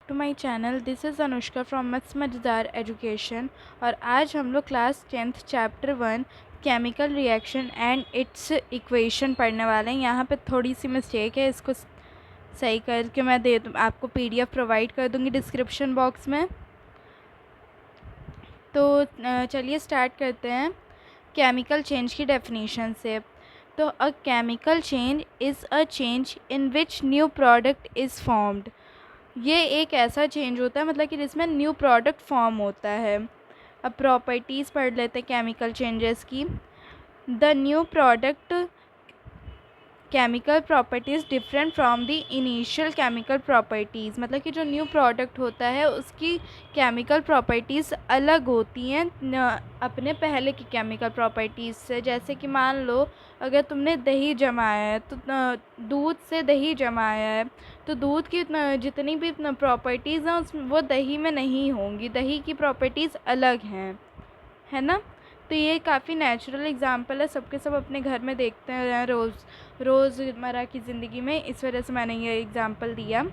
To my channel. This is Anushka from maths Mazedar education. और आज हम लोग class 10th chapter 1 chemical reaction and its equation पढ़ने वाले हैं। यहाँ पे थोड़ी सी मिस्टेक है, इसको सही करके मैं आपको PDF प्रोवाइड कर दूँगी डिस्क्रिप्शन बॉक्स में। तो चलिए स्टार्ट करते हैं केमिकल चेंज की डेफिनेशन से। तो a chemical change is a change in which new product is formed. ये एक ऐसा चेंज होता है मतलब कि जिसमें न्यू प्रोडक्ट फॉर्म होता है। अब प्रॉपर्टीज़ पढ़ लेते हैं केमिकल चेंजेस की। The new product chemical properties different from the initial chemical properties, मतलब कि जो न्यू प्रोडक्ट होता है उसकी केमिकल प्रॉपर्टीज़ अलग होती हैं अपने पहले की केमिकल प्रॉपर्टीज़ से। जैसे कि मान लो अगर तुमने दही जमाया है तो दूध से दही जमाया है तो दूध की जितनी भी प्रॉपर्टीज़ हैं वो दही में नहीं होंगी, दही की प्रॉपर्टीज़ अलग हैं, है ना। तो ये काफ़ी नेचुरल एग्जांपल है, सबके सब अपने घर में देखते हैं रोज़मर्रा की ज़िंदगी में, इस वजह से मैंने ये एग्जांपल दिया।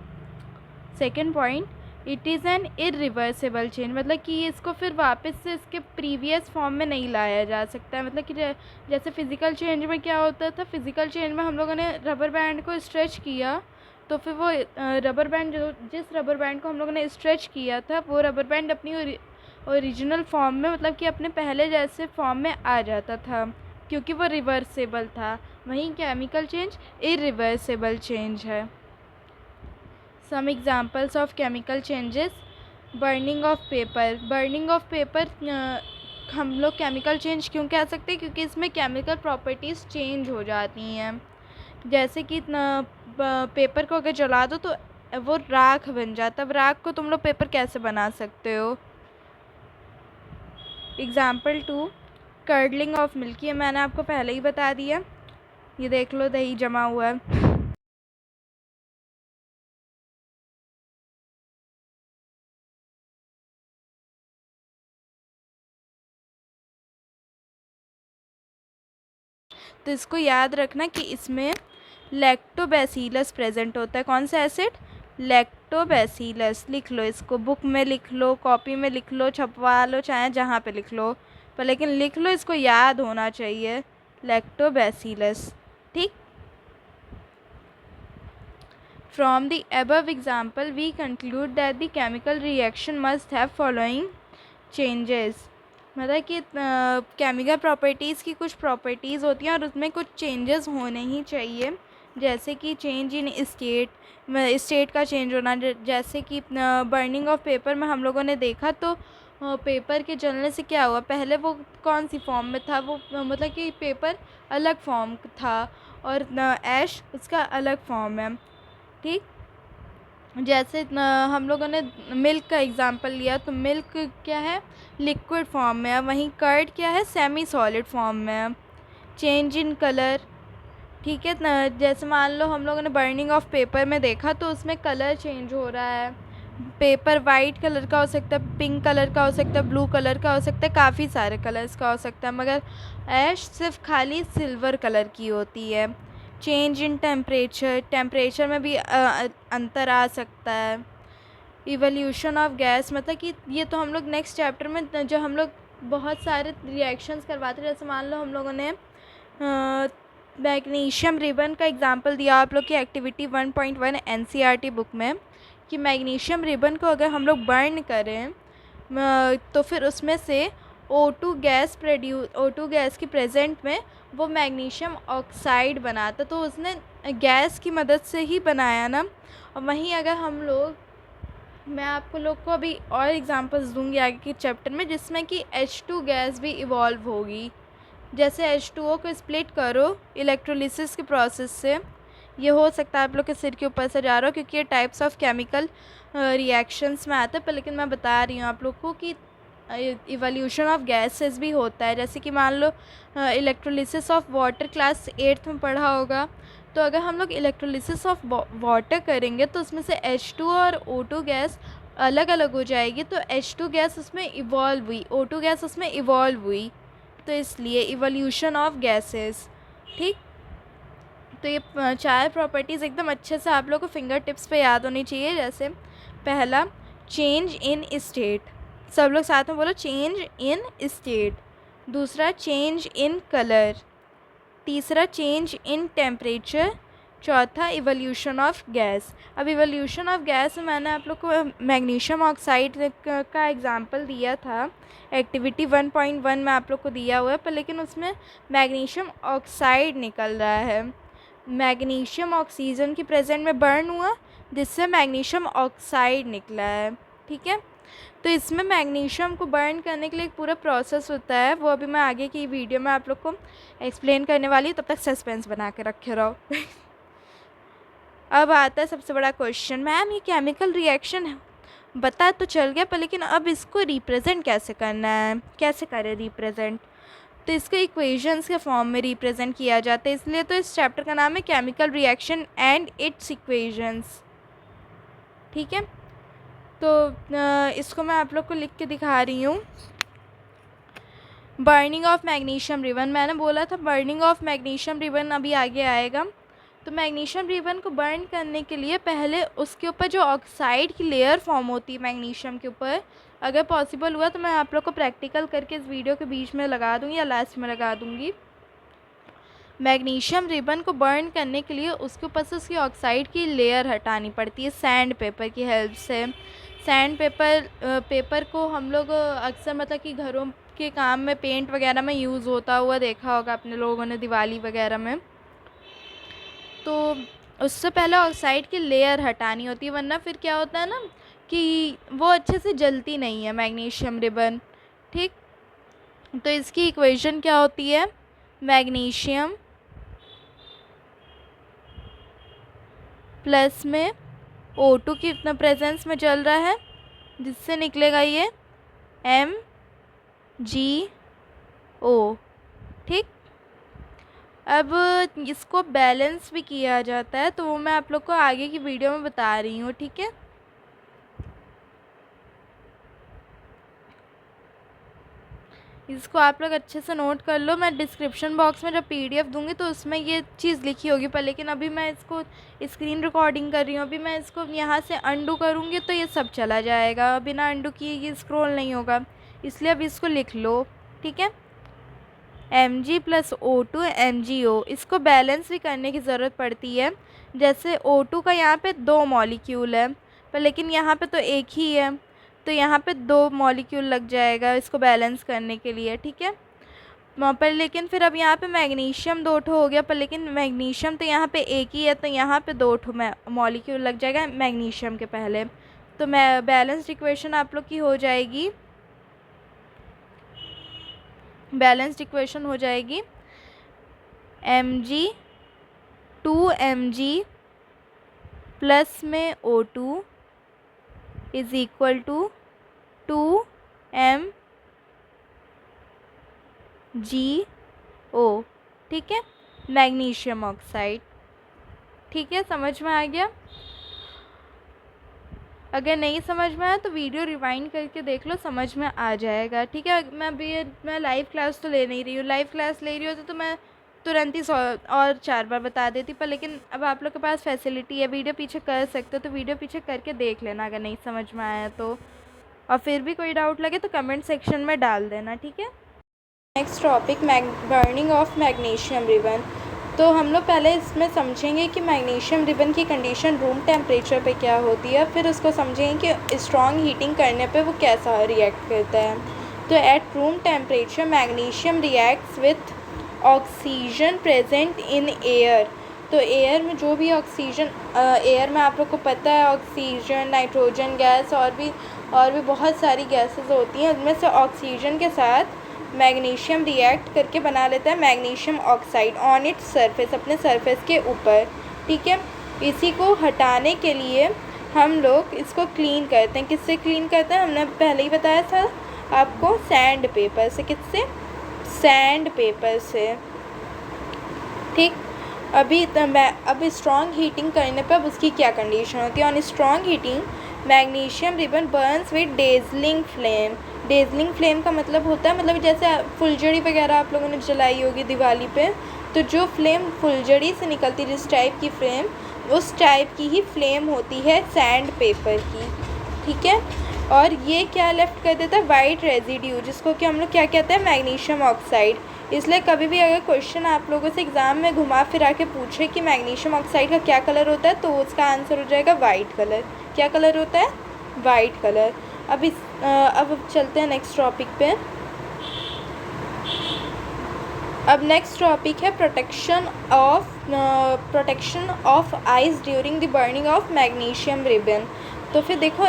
Second point, it is an irreversible change, मतलब कि इसको फिर वापस से इसके प्रीवियस फॉर्म में नहीं लाया जा सकता है। मतलब कि जैसे फ़िज़िकल चेंज में क्या होता था, फ़िज़िकल चेंज में हम लोगों ने रबर बैंड को स्ट्रेच किया तो फिर वो रबर बैंड जिस रबर बैंड को हम लोगों ने स्ट्रेच किया था वो रबर बैंड अपनी ओरिजिनल फॉर्म में, मतलब कि अपने पहले जैसे फॉर्म में आ जाता था क्योंकि वो रिवर्सेबल था। वहीं केमिकल चेंज इरिवर्सिबल चेंज है। Some examples of chemical changes, burning of paper. Burning of paper हम लोग केमिकल चेंज क्यों कह सकते हैं, क्योंकि इसमें केमिकल प्रॉपर्टीज़ चेंज हो जाती हैं। जैसे कि पेपर को अगर जला दो तो वो राख बन जाता है। अब राख को तुम लोग पेपर कैसे बना सकते हो। Example 2, curdling of milk. ये मैंने आपको पहले ही बता दिया, ये देख लो दही जमा हुआ है। तो इसको याद रखना कि इसमें लैक्टोबैसिलस प्रेजेंट होता है। कौन सा एसिड? लैक्टोबैसिलस। लिख लो, इसको बुक में लिख लो, कॉपी में लिख लो, छपवा लो, चाहे जहाँ पे लिख लो, पर लेकिन लिख लो, इसको याद होना चाहिए, लैक्टोबैसिलस। ठीक। From the above example, we conclude that the chemical reaction must have following changes। मतलब कि केमिकल प्रॉपर्टीज़ की कुछ प्रॉपर्टीज़ होती हैं और उसमें कुछ चेंजेस होने ही चाहिए। जैसे कि चेंज इन स्टेट का चेंज होना। जैसे कि बर्निंग ऑफ पेपर में हम लोगों ने देखा तो पेपर के जलने से क्या हुआ, पहले वो कौन सी फॉर्म में था, वो मतलब कि पेपर अलग फॉर्म था और ऐश उसका अलग फॉर्म है। ठीक। जैसे हम लोगों ने मिल्क का एग्ज़ाम्पल लिया तो मिल्क क्या है, लिक्विड फॉर्म में है, वहीं कर्ड क्या है, सेमी सॉलिड फॉर्म में है। चेंज इन कलर, ठीक है ना। जैसे मान लो हम लोगों ने बर्निंग ऑफ पेपर में देखा तो उसमें कलर चेंज हो रहा है। पेपर वाइट कलर का हो सकता है, पिंक कलर का हो सकता है, ब्लू कलर का हो सकता है, काफ़ी सारे कलर्स का हो सकता है, मगर ऐश सिर्फ खाली सिल्वर कलर की होती है। चेंज इन टेम्परेचर, टेम्परेचर में भी अंतर आ सकता है। इवोल्यूशन ऑफ गैस, मतलब कि ये तो हम लोग नेक्स्ट चैप्टर में जो हम लोग बहुत सारे रिएक्शंस करवाते हैं, जैसे मान लो हम लोगों ने मैग्नीशियम रिबन का एग्जांपल दिया आप लोग की एक्टिविटी 1.1 NCERT बुक में, कि मैग्नीशियम रिबन को अगर हम लोग बर्न करें तो फिर उसमें से O2 गैस की प्रेजेंट में वो मैग्नीशियम ऑक्साइड बनाता, तो उसने गैस की मदद से ही बनाया ना। और वहीं अगर हम लोग, मैं आपको लोग को अभी और एग्जांपल्स दूंगी आगे के चैप्टर में जिसमें कि H2 गैस भी इवॉल्व होगी। जैसे H2O को स्प्लिट करो इलेक्ट्रोलिसिस के प्रोसेस से, ये हो सकता है आप लोग के सिर के ऊपर से जा रहा हो क्योंकि ये टाइप्स ऑफ केमिकल रिएक्शंस में आता है, पर लेकिन मैं बता रही हूँ आप लोग को कि इवोल्यूशन ऑफ गैसेस भी होता है। जैसे कि मान लो electrolysis of water class 8th में पढ़ा होगा, तो अगर हम लोग इलेक्ट्रोलिसिस ऑफ वाटर करेंगे तो उसमें से H2 और O2 गैस अलग अलग हो जाएगी, तो H2 गैस उसमें इवॉल्व हुई, O2 गैस उसमें इवॉल्व हुई, तो इसलिए इवोल्यूशन ऑफ गैसेस। ठीक। तो ये चार प्रॉपर्टीज़ एकदम अच्छे से आप लोग को फिंगर टिप्स पे याद होनी चाहिए। जैसे पहला चेंज इन स्टेट, सब लोग साथ में बोलो, चेंज इन स्टेट। दूसरा चेंज इन कलर। तीसरा चेंज इन टेम्परेचर। चौथा इवोल्यूशन ऑफ गैस। अब इवोल्यूशन ऑफ गैस में मैंने आप लोग को मैग्नीशियम ऑक्साइड का एग्जांपल दिया था, एक्टिविटी 1.1 में आप लोग को दिया हुआ है, पर लेकिन उसमें मैग्नीशियम ऑक्साइड निकल रहा है। मैग्नीशियम ऑक्सीजन की प्रेजेंट में बर्न हुआ, जिससे मैग्नीशियम ऑक्साइड निकला है। ठीक है, तो इसमें मैग्नीशियम को बर्न करने के लिए एक पूरा प्रोसेस होता है, वो अभी मैं आगे की वीडियो में आप लोग को एक्सप्लेन करने वाली हूँ, तब तक सस्पेंस बना के रखे रहो। अब आता है सबसे बड़ा क्वेश्चन, मैम ये केमिकल रिएक्शन है, बता तो चल गया, पर लेकिन अब इसको रिप्रेजेंट कैसे करना है, कैसे करें रिप्रेजेंट? तो इसको इक्वेशंस के फॉर्म में रिप्रेजेंट किया जाता है, इसलिए तो इस चैप्टर का नाम है chemical reaction and it's equations. ठीक है, तो इसको मैं आप लोग को लिख के दिखा रही हूँ। बर्निंग ऑफ मैग्नीशियम रिबन, मैंने बोला था बर्निंग ऑफ मैग्नीशियम रिबन अभी आगे आएगा। तो मैग्नीशियम रिबन को बर्न करने के लिए पहले उसके ऊपर जो ऑक्साइड की लेयर फॉर्म होती है मैग्नीशियम के ऊपर, अगर पॉसिबल हुआ तो मैं आप लोग को प्रैक्टिकल करके इस वीडियो के बीच में लगा दूँगी या लास्ट में लगा दूँगी। मैग्नीशियम रिबन को बर्न करने के लिए उसके ऊपर से उसकी ऑक्साइड की लेयर हटानी पड़ती है सैंड पेपर की हेल्प से। सैंड पेपर को हम लोग अक्सर मतलब कि घरों के काम में, पेंट वगैरह में यूज़ होता हुआ देखा होगा अपने लोगों ने दिवाली वगैरह में। तो उससे पहले ऑक्साइड की लेयर हटानी होती है, वरना फिर क्या होता है ना कि वो अच्छे से जलती नहीं है मैग्नीशियम रिबन। ठीक, तो इसकी इक्वेशन क्या होती है, मैग्नीशियम प्लस में O2 की इतना प्रेजेंस में जल रहा है, जिससे निकलेगा ये MgO। ठीक, अब इसको बैलेंस भी किया जाता है, तो वो मैं आप लोग को आगे की वीडियो में बता रही हूँ। ठीक है, इसको आप लोग अच्छे से नोट कर लो। मैं डिस्क्रिप्शन बॉक्स में जब PDF दूंगी तो उसमें ये चीज़ लिखी होगी, पर लेकिन अभी मैं इसको स्क्रीन रिकॉर्डिंग कर रही हूँ, अभी मैं इसको यहाँ से अंडू करूँगी तो ये सब चला जाएगा, बिना अंडू किए ये स्क्रॉल नहीं होगा, इसलिए अभी इसको लिख लो। ठीक है, Mg + O2 MgO। इसको बैलेंस भी करने की ज़रूरत पड़ती है, जैसे O2 का यहाँ पे 2 मॉलिक्यूल है, पर लेकिन यहाँ पे तो एक ही है, तो यहाँ पे 2 मॉलिक्यूल लग जाएगा इसको बैलेंस करने के लिए। ठीक है, पर लेकिन फिर अब यहाँ पे मैग्नीशियम 2 ठो हो गया, पर लेकिन मैग्नीशियम तो यहाँ पे एक ही है, तो यहाँ पे 2 ठो मॉलिक्यूल लग जाएगा मैग्नीशियम के पहले। तो मैं बैलेंस्ड इक्वेशन आप लोग की हो जाएगी, बैलेंस्ड इक्वेशन हो जाएगी Mg 2Mg प्लस में O2 is equal to 2MgO। ठीक है, मैग्नीशियम ऑक्साइड। ठीक है, समझ में आ गया? अगर नहीं समझ में आया तो वीडियो रिवाइंड करके देख लो, समझ में आ जाएगा। ठीक है, मैं लाइव क्लास तो ले नहीं रही हूँ, लाइव क्लास ले रही होती तो मैं तुरंत ही और 4 बार बता देती, पर लेकिन अब आप लोग के पास फैसिलिटी है, वीडियो पीछे कर सकते हो, तो वीडियो पीछे करके देख लेना अगर नहीं समझ में आया तो, और फिर भी कोई डाउट लगे तो कमेंट सेक्शन में डाल देना। ठीक है, next topic burning of magnesium ribbon. तो हम लोग पहले इसमें समझेंगे कि मैग्नीशियम रिबन की कंडीशन रूम टेम्परेचर पे क्या होती है, फिर उसको समझेंगे कि स्ट्रॉन्ग हीटिंग करने पे वो कैसा रिएक्ट करता है। तो at room temperature magnesium reacts with oxygen present in air. तो एयर में जो भी ऑक्सीजन, एयर में आप लोग को पता है ऑक्सीजन, नाइट्रोजन गैस और भी बहुत सारी गैसेस होती हैं, उनमें से ऑक्सीजन के साथ मैग्नीशियम रिएक्ट करके बना लेता है magnesium oxide on its surface, अपने सरफेस के ऊपर। ठीक है, इसी को हटाने के लिए हम लोग इसको क्लीन करते हैं। किससे क्लीन करते हैं? हमने पहले ही बताया था आपको, सैंड पेपर से। किससे? सैंड पेपर से। ठीक, अब स्ट्रॉन्ग हीटिंग करने पर अब उसकी क्या कंडीशन होती है? On strong heating magnesium ribbon Burns with dazzling flame. Dazzling flame का मतलब होता है, मतलब जैसे फुलझड़ी वगैरह आप लोगों ने जलाई होगी दिवाली पे, तो जो फ्लेम फुलझड़ी से निकलती है, जिस टाइप की फ्लेम, उस टाइप की ही फ्लेम होती है सैंड पेपर की। ठीक है। और ये क्या लेफ्ट कर देता है, वाइट रेजिड्यू, जिसको कि हम लोग क्या कहते हैं, मैग्नीशियम ऑक्साइड। इसलिए कभी भी अगर क्वेश्चन आप लोगों से एग्ज़ाम में घुमा फिरा के पूछे कि मैग्नीशियम ऑक्साइड का क्या कलर होता है, तो उसका आंसर हो जाएगा वाइट कलर। क्या कलर होता है, वाइट कलर। अब चलते हैं नेक्स्ट टॉपिक पे। अब नेक्स्ट टॉपिक है protection of eyes during the burning of magnesium ribbon. तो फिर देखो,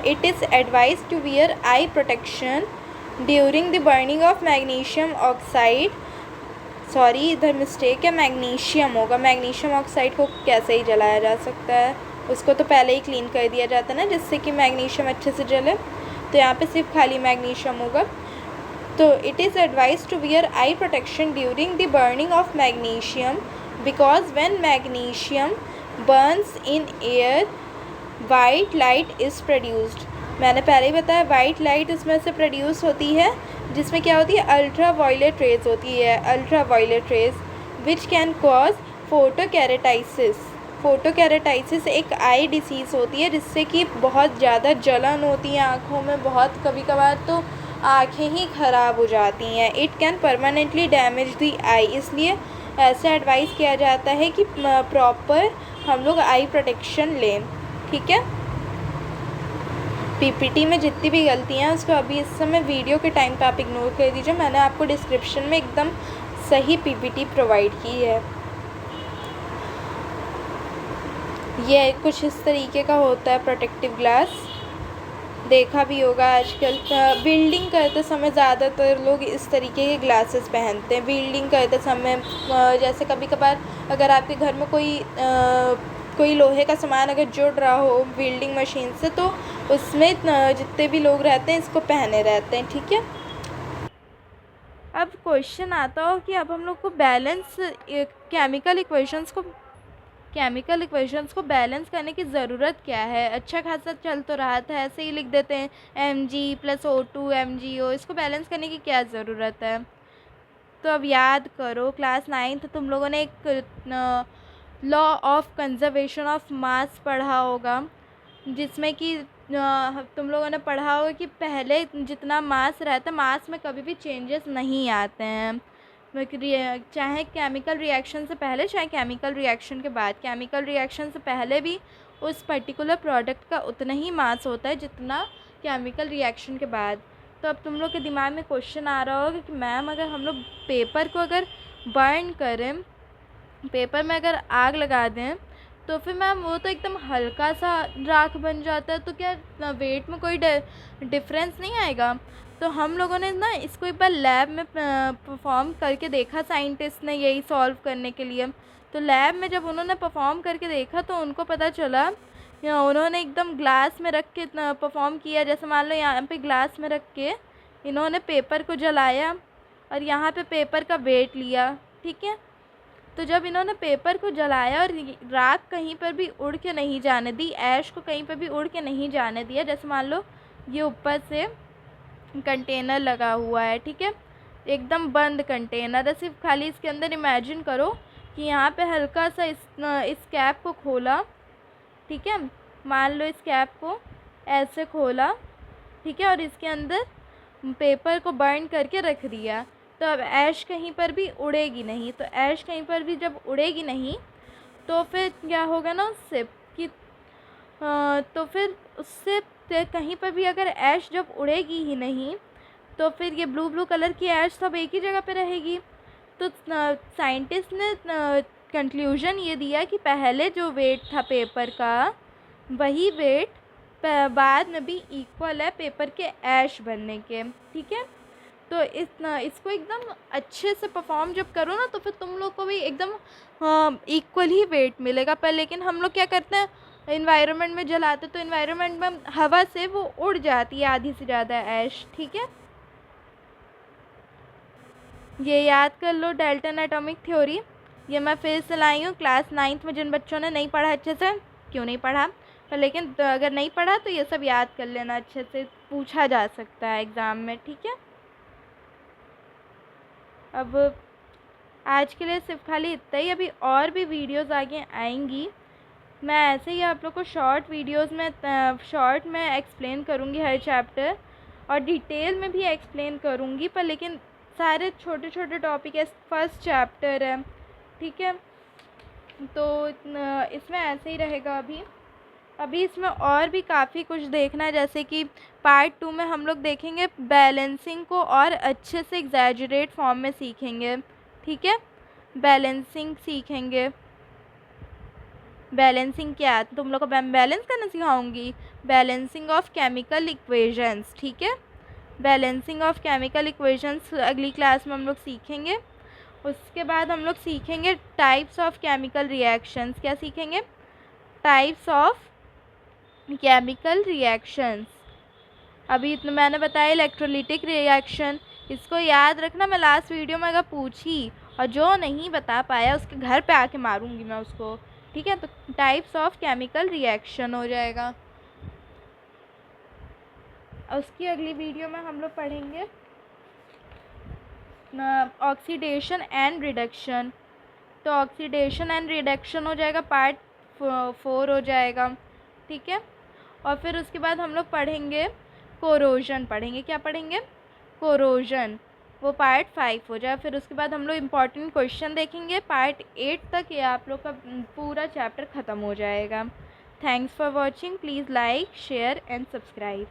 it is advise to wear eye protection during the burning of magnesium oxide, sorry इधर मिस्टेक है, मैग्नीशियम होगा। मैग्नीशियम ऑक्साइड को कैसे ही जलाया जा सकता है, उसको तो पहले ही क्लीन कर दिया जाता है ना, जिससे कि मैग्नीशियम अच्छे से जले। तो यहाँ पे सिर्फ खाली मैग्नीशियम होगा। तो it is advise to wear eye protection during the burning of magnesium because when magnesium burns in air white light is produced. मैंने पहले ही बताया, वाइट लाइट इसमें से प्रोड्यूस होती है, जिसमें क्या होती है, अल्ट्रा वायलेट रेज होती है, ultra violet rays which can cause photokeratitis. Photokeratitis एक आई डिसीज़ होती है, जिससे कि बहुत ज़्यादा जलन होती है आँखों में, बहुत कभी कभार तो आँखें ही ख़राब हो जाती हैं। इट कैन परमानेंटली डैमेज दी आई, इसलिए ऐसा एडवाइस किया जाता है कि प्रॉपर हम लोग आई प्रोटेक्शन लें, ठीक है। पीपीटी में जितनी भी गलतियाँ हैं उसको अभी इस समय वीडियो के टाइम पे आप इग्नोर कर दीजिए, मैंने आपको डिस्क्रिप्शन में एकदम सही पीपीटी प्रोवाइड की है। ये कुछ इस तरीके का होता है प्रोटेक्टिव ग्लास, देखा भी होगा आजकल बिल्डिंग करते समय ज़्यादातर लोग इस तरीके के ग्लासेस पहनते हैं। बिल्डिंग करते समय जैसे कभी कभार अगर आपके घर में कोई लोहे का सामान अगर जुड़ रहा हो वेल्डिंग मशीन से, तो उसमें जितने भी लोग रहते हैं इसको पहने रहते हैं, ठीक है। अब क्वेश्चन आता हो कि अब हम लोग को बैलेंस केमिकल इक्वेशंस को बैलेंस करने की ज़रूरत क्या है। अच्छा खासा चल तो रहा था, ऐसे ही लिख देते हैं Mg+O2 MgO, इसको बैलेंस करने की क्या ज़रूरत है। तो अब याद करो, क्लास 9th तुम लोगों ने एक law of conservation of mass पढ़ा होगा, जिसमें कि तुम लोगों ने पढ़ा होगा कि पहले जितना मास रहता है, मास में कभी भी चेंजेस नहीं आते हैं, चाहे केमिकल रिएक्शन से पहले चाहे केमिकल रिएक्शन के बाद। केमिकल रिएक्शन से पहले भी उस पर्टिकुलर प्रोडक्ट का उतना ही मास होता है जितना केमिकल रिएक्शन के बाद। तो अब तुम लोग के दिमाग में क्वेश्चन आ रहा होगा कि मैम अगर हम लोग पेपर को अगर बर्न करें, पेपर में अगर आग लगा दें, तो फिर मैम वो तो एकदम हल्का सा राख बन जाता है, तो क्या वेट में कोई डिफरेंस नहीं आएगा। तो हम लोगों ने ना इसको एक बार लैब में परफॉर्म करके देखा, साइंटिस्ट ने यही सॉल्व करने के लिए। तो लैब में जब उन्होंने परफॉर्म करके देखा तो उनको पता चला, उन्होंने एकदम ग्लास में रख के परफॉर्म किया। जैसे मान लो यहाँ पे ग्लास में रख के इन्होंने पेपर को जलाया और यहाँ पे पेपर का वेट लिया, ठीक है। तो जब इन्होंने पेपर को जलाया और राख कहीं पर भी उड़ के नहीं जाने दी, ऐश को कहीं पर भी उड़ के नहीं जाने दिया, जैसे मान लो ये ऊपर से कंटेनर लगा हुआ है, ठीक है, एकदम बंद कंटेनर है, सिर्फ खाली इसके अंदर इमेजिन करो कि यहाँ पे हल्का सा इस कैप को खोला, ठीक है, मान लो इस कैप को ऐसे खोला, ठीक है, और इसके अंदर पेपर को बर्न करके रख दिया। तो अब ऐश कहीं पर भी उड़ेगी नहीं, तो ऐश कहीं पर भी जब उड़ेगी नहीं तो फिर क्या होगा ना उससे कि तो फिर उससे कहीं पर भी अगर ऐश जब उड़ेगी ही नहीं, तो फिर ये ब्लू ब्लू कलर की ऐश सब एक ही जगह पे रहेगी। तो साइंटिस्ट ने कंक्लूजन ये दिया कि पहले जो वेट था पेपर का, वही वेट बाद में भी इक्वल है पेपर के ऐश बनने के, ठीक है। तो इसको एकदम अच्छे से परफॉर्म जब करो ना, तो फिर तुम लोग को भी एकदम इक्वल ही वेट मिलेगा। पर लेकिन हम लोग क्या करते हैं, इन्वायरमेंट में जलाते, तो इन्वायरमेंट में हवा से वो उड़ जाती है आधी से ज़्यादा ऐश, ठीक है। ये याद कर लो डाल्टन एटॉमिक थ्योरी, ये मैं फिर से लाई हूँ। क्लास 9th में जिन बच्चों ने नहीं पढ़ा अच्छे से, क्यों नहीं पढ़ा, पर लेकिन अगर नहीं पढ़ा तो ये सब याद कर लेना, अच्छे से पूछा जा सकता है एग्ज़ाम में, ठीक है। अब आज के लिए सिर्फ खाली इतना ही, अभी और भी वीडियोस आगे आएंगी, मैं ऐसे ही आप लोग को शॉर्ट वीडियोस में शॉर्ट में एक्सप्लेन करूँगी हर चैप्टर, और डिटेल में भी एक्सप्लेन करूँगी, पर लेकिन सारे छोटे छोटे टॉपिक है, फर्स्ट चैप्टर है, ठीक है। तो इसमें ऐसे ही रहेगा। अभी इसमें और भी काफ़ी कुछ देखना है, जैसे कि पार्ट 2 में हम लोग देखेंगे बैलेंसिंग को और अच्छे से एग्जैजरेट फॉर्म में सीखेंगे, ठीक है। बैलेंसिंग सीखेंगे। बैलेंसिंग क्या है, तुम लोग को बैलेंस करना सिखाऊंगी, बैलेंसिंग ऑफ केमिकल इक्वेशंस, ठीक है। बैलेंसिंग ऑफ केमिकल इक्वेशंस अगली क्लास में हम लोग सीखेंगे। उसके बाद हम लोग सीखेंगे टाइप्स ऑफ केमिकल रिएक्शंस। क्या सीखेंगे? Types of chemical reactions. अभी इतना मैंने बताया इलेक्ट्रोलिटिक रिएक्शन, इसको याद रखना। मैं लास्ट वीडियो में अगर पूछी और जो नहीं बता पाया उसके घर पे आके मारूंगी मैं उसको, ठीक है। तो टाइप्स ऑफ केमिकल रिएक्शन हो जाएगा। उसकी अगली वीडियो में हम लोग पढ़ेंगे ऑक्सीडेशन एंड रिडक्शन। तो ऑक्सीडेशन एंड रिडक्शन हो जाएगा, पार्ट 4 हो जाएगा, ठीक है। और फिर उसके बाद हम लोग पढ़ेंगे कोरोजन, पढ़ेंगे क्या पढ़ेंगे? कोरोजन, वो पार्ट 5 हो जाए। फिर उसके बाद हम लोग इम्पॉर्टेंट क्वेश्चन देखेंगे पार्ट 8 तक, ये आप लोग का पूरा चैप्टर ख़त्म हो जाएगा। Thanks for watching. Please like, share and subscribe.